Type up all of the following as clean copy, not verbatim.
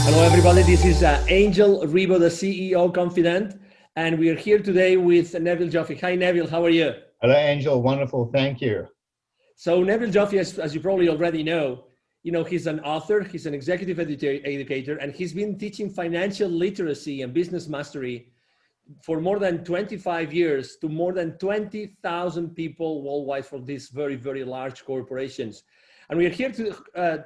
Hello, everybody. This is Angel Ribo, the CEO Confident, and we are here today with Neville Joffe. Hi, Neville. How are you? Hello, Angel. Wonderful. Thank you. So Neville Joffe, as you probably already know, he's an author, he's an executive educator, and he's been teaching financial literacy and business mastery for more than 25 years to more than 20,000 people worldwide for these very, very large corporations. And we are here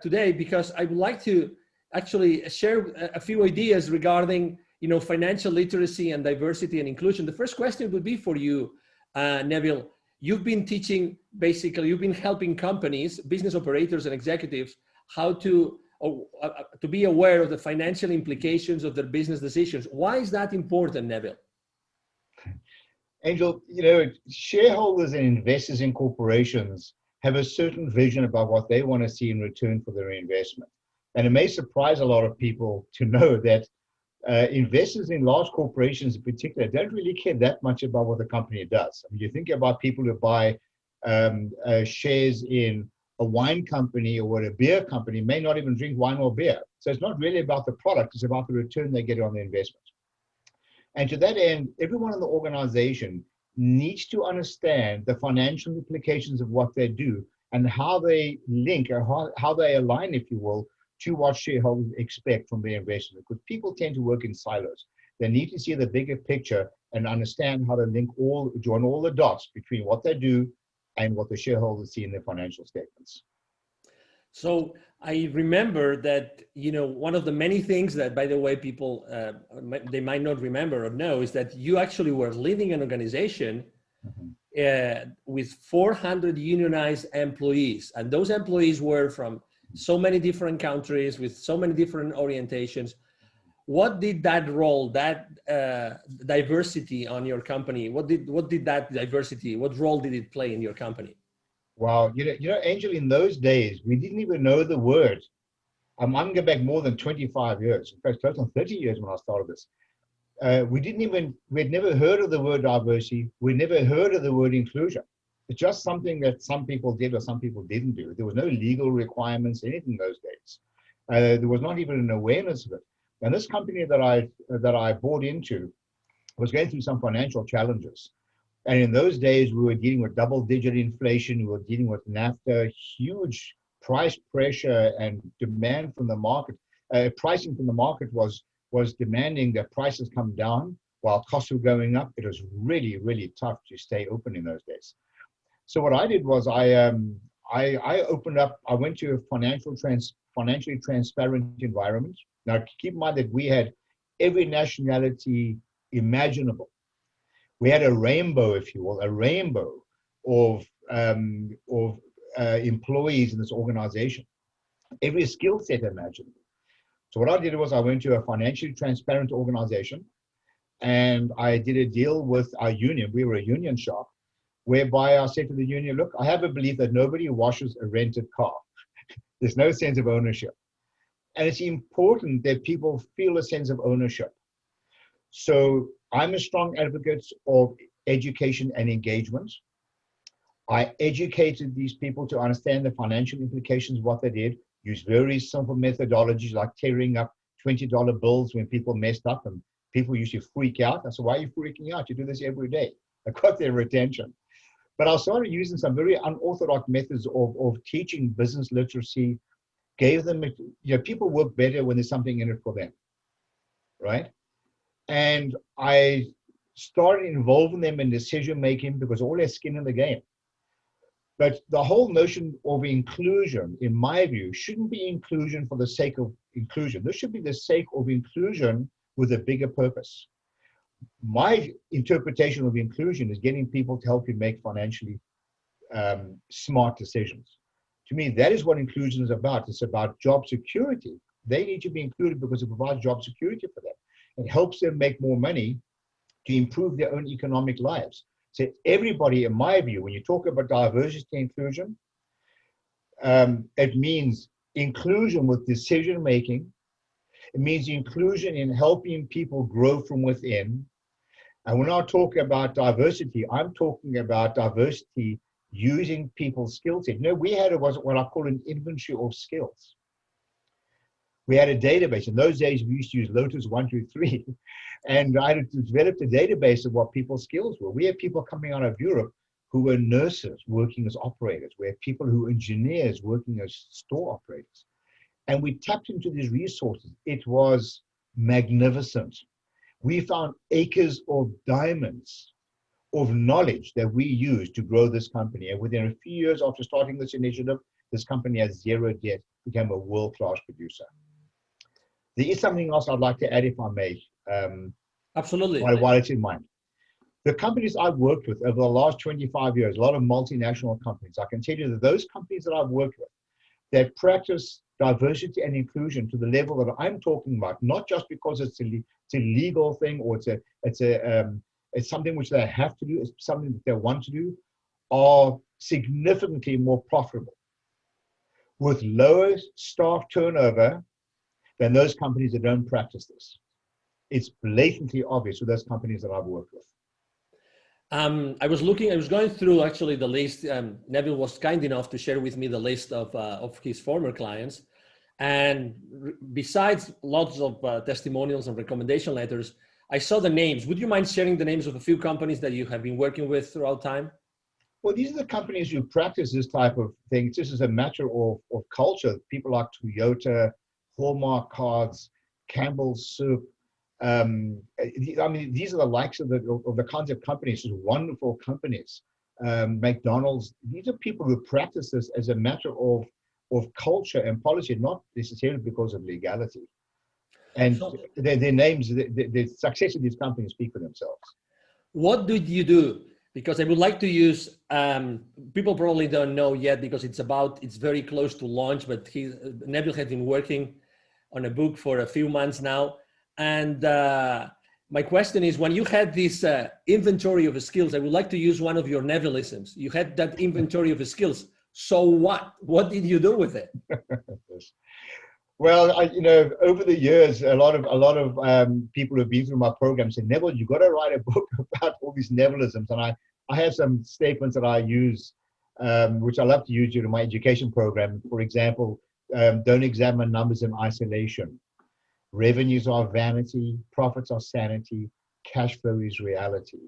today because I would like to actually share a few ideas regarding financial literacy and diversity and inclusion. The first question would be for you, Neville. You've been teaching, basically, you've been helping companies, business operators and executives how to be aware of the financial implications of their business decisions. Why is that important, Neville? Angel, shareholders and investors in corporations have a certain vision about what they want to see in return for their investment. And it may surprise a lot of people to know that investors in large corporations in particular don't really care that much about what the company does. I mean, you think about people who buy shares in a wine company or a beer company may not even drink wine or beer. So it's not really about the product, it's about the return they get on the investment. And to that end, everyone in the organization needs to understand the financial implications of what they do and how they link or how they align, if you will, to what shareholders expect from their investment, because people tend to work in silos. They need to see the bigger picture and understand how to join all the dots between what they do and what the shareholders see in their financial statements. So I remember that, one of the many things that, by the way, people, they might not remember or know is that you actually were leading an organization with 400 unionized employees. And those employees were from so many different countries with so many different orientations. What did that role, that diversity on your company, what role did it play in your company? Wow, Angel, in those days, we didn't even know the word. I'm going back more than 25 years, in fact, close on 30 years when I started this. We'd never heard of the word diversity. We'd never heard of the word inclusion. It's just something that some people did or some people didn't do. There was no legal requirements, anything in those days. There was not even an awareness of it. And this company that I bought into was going through some financial challenges. And in those days, we were dealing with double-digit inflation. We were dealing with NAFTA, huge price pressure and demand from the market. Pricing from the market was demanding that prices come down while costs were going up. It was really, really tough to stay open in those days. So what I did was I opened up. I went to a financially transparent environment. Now, keep in mind that we had every nationality imaginable. We had a rainbow, if you will, a rainbow of employees in this organization, every skill set imaginable. So what I did was I went to a financially transparent organization, and I did a deal with our union. We were a union shop, whereby I said to the union, look, I have a belief that nobody washes a rented car. There's no sense of ownership. And it's important that people feel a sense of ownership. So I'm a strong advocate of education and engagement. I educated these people to understand the financial implications of what they did, use very simple methodologies like tearing up $20 bills when people messed up, and people used to freak out. I said, why are you freaking out? You do this every day. I got their attention. But I started using some very unorthodox methods of teaching business literacy, gave them, people work better when there's something in it for them, right? And I started involving them in decision-making because all their skin in the game. But the whole notion of inclusion, in my view, shouldn't be inclusion for the sake of inclusion. This should be the sake of inclusion with a bigger purpose. My interpretation of inclusion is getting people to help you make financially smart decisions. To me, that is what inclusion is about. It's about job security. They need to be included because it provides job security for them. It helps them make more money to improve their own economic lives. So everybody, in my view, when you talk about diversity and inclusion, it means inclusion with decision-making. It means inclusion in helping people grow from within. And when I talk about diversity, I'm talking about diversity using people's skill set. We had what I call an inventory of skills. We had a database. In those days, we used to use Lotus 123. And I had developed a database of what people's skills were. We had people coming out of Europe who were nurses working as operators. We had people who were engineers working as store operators. And we tapped into these resources. It was magnificent. We found acres of diamonds of knowledge that we used to grow this company. And within a few years after starting this initiative, this company has zero debt, became a world-class producer. There is something else I'd like to add, if I may. Absolutely. While it's in mind. The companies I've worked with over the last 25 years, a lot of multinational companies, I can tell you that those companies that I've worked with that practice diversity and inclusion to the level that I'm talking about, not just because it's a legal thing or it's something which they have to do, it's something that they want to do, are significantly more profitable with lower staff turnover than those companies that don't practice this. It's blatantly obvious with those companies that I've worked with. I was going through actually the list. Neville was kind enough to share with me the list of his former clients. And besides lots of testimonials and recommendation letters, I saw the names. Would you mind sharing the names of a few companies that you have been working with throughout time? Well, these are the companies who practice this type of thing. This is a matter of culture. People like Toyota, Hallmark Cards, Campbell's Soup. I mean, these are the likes of the kinds of companies, these wonderful companies. McDonald's, these are people who practice this as a matter of culture and policy, not necessarily because of legality. And their names, the success of these companies speak for themselves. What did you do? Because I would like to use, people probably don't know yet because it's very close to launch, but Neville has been working on a book for a few months now. And my question is, when you had this inventory of skills, I would like to use one of your Nevillisms. You had that inventory of skills. So what? What did you do with it? Well, over the years, a lot of people who have been through my program said, Neville, you got to write a book about all these Nevillisms. And I have some statements that I use, which I love to use during my education program. For example, don't examine numbers in isolation. Revenues are vanity, profits are sanity, cash flow is reality.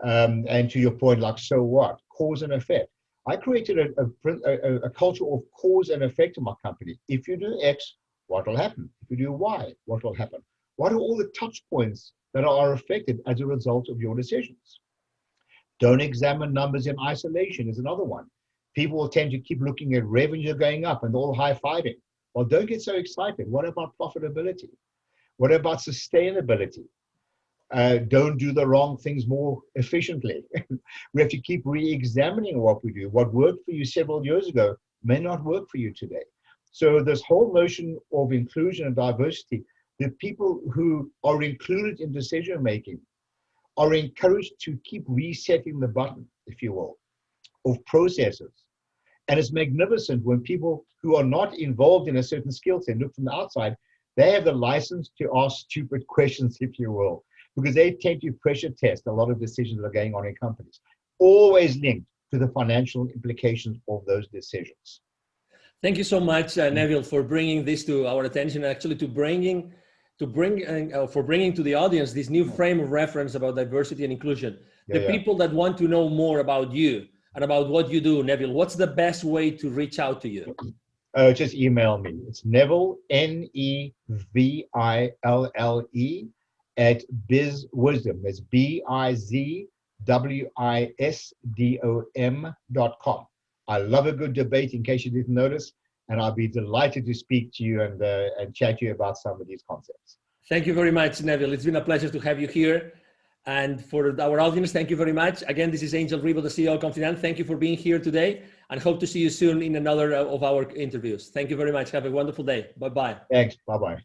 And to your point, like, so what? Cause and effect. I created a culture of cause and effect in my company. If you do X, what will happen? If you do Y, what will happen? What are all the touch points that are affected as a result of your decisions? Don't examine numbers in isolation is another one. People will tend to keep looking at revenue going up and all high-fiving. Well, don't get so excited. What about profitability? What about sustainability? Don't do the wrong things more efficiently. We have to keep re-examining what we do. What worked for you several years ago may not work for you today. So this whole notion of inclusion and diversity, the people who are included in decision-making are encouraged to keep resetting the button, if you will, of processes. And it's magnificent when people who are not involved in a certain skill set look from the outside, they have the license to ask stupid questions, if you will, because they tend to pressure test a lot of decisions that are going on in companies, always linked to the financial implications of those decisions. Thank you so much, Neville, for bringing this to our attention, actually for bringing to the audience this new frame of reference about diversity and inclusion. People that want to know more about you and about what you do, Neville, what's the best way to reach out to you? Just email me. It's Neville, Neville, at BizWisdom. That's BizWisdom.com. I love a good debate, in case you didn't notice, and I'll be delighted to speak to you and chat to you about some of these concepts. Thank you very much, Neville. It's been a pleasure to have you here. And for our audience, thank you very much. Again, this is Angel Ribo, the CEO of Confident. Thank you for being here today, and hope to see you soon in another of our interviews. Thank you very much. Have a wonderful day. Bye-bye. Thanks. Bye-bye.